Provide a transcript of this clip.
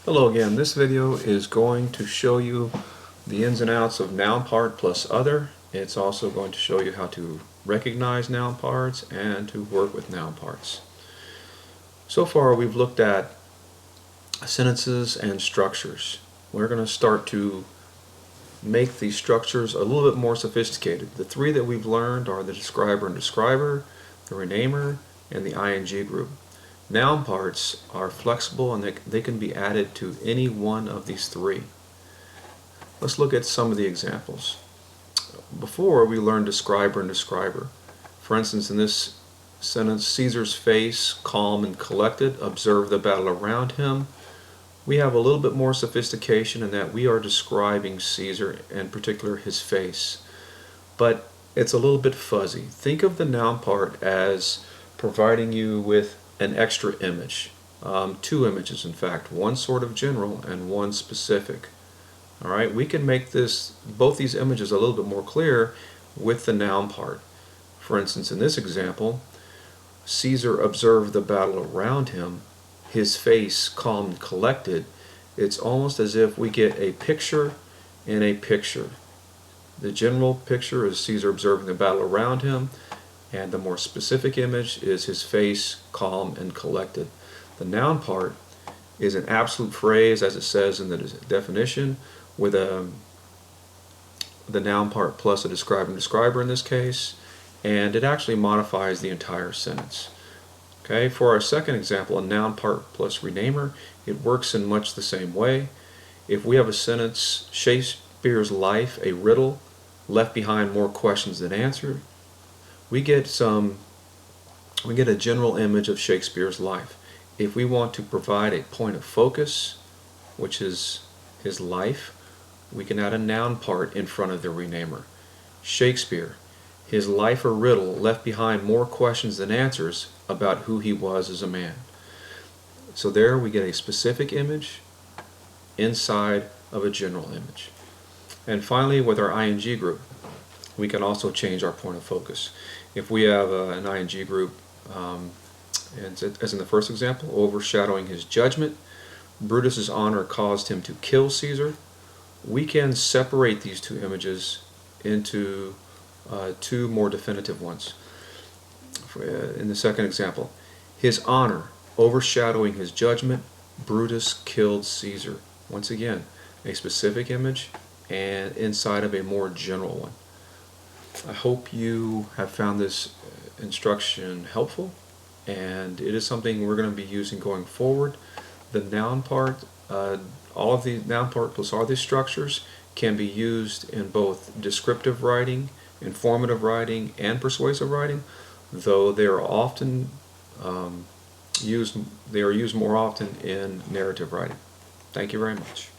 Hello again. This video is going to show you the ins and outs of noun part plus other. It's also going to show you how to recognize noun parts and to work with noun parts. So far we've looked at sentences and structures. We're going to start to make these structures a little bit more sophisticated. The three that we've learned are the describer and describer, the renamer, and the ing group. Noun parts are flexible and they can be added to any one of these three. Let's look at some of the examples. Before we learned describer and describer. For instance, in this sentence, Caesar's face, calm and collected, observed the battle around him. We have a little bit more sophistication in that we are describing Caesar, in particular his face. But it's a little bit fuzzy. Think of the noun part as providing you with an extra image. Two images, in fact, one sort of general and one specific. Alright, we can make both these images a little bit more clear with the noun part. For instance, in this example, Caesar observed the battle around him, his face calm and collected. It's almost as if we get a picture in a picture. The general picture is Caesar observing the battle around him, and the more specific image is his face calm and collected. The noun part is an absolute phrase, as it says in the definition, with the noun part plus a describer and describer in this case, and it actually modifies the entire sentence. Okay, for our second example, a noun part plus renamer, it works in much the same way. If we have a sentence, Shakespeare's life, a riddle, left behind more questions than answers, we get a general image of Shakespeare's life. If we want to provide a point of focus, which is his life, we can add a noun part in front of the renamer. Shakespeare, his life a riddle, left behind more questions than answers about who he was as a man. So there we get a specific image inside of a general image. And finally, with our ing group, we can also change our point of focus. If we have an ing group, as in the first example, overshadowing his judgment, Brutus's honor caused him to kill Caesar, we can separate these two images into two more definitive ones. In the second example, his honor overshadowing his judgment, Brutus killed Caesar. Once again, a specific image and inside of a more general one. I hope you have found this instruction helpful, and it is something we're going to be using going forward. The noun part, all of the noun part plus all these structures can be used in both descriptive writing, informative writing, and persuasive writing, though they are often used more often in narrative writing. Thank you very much.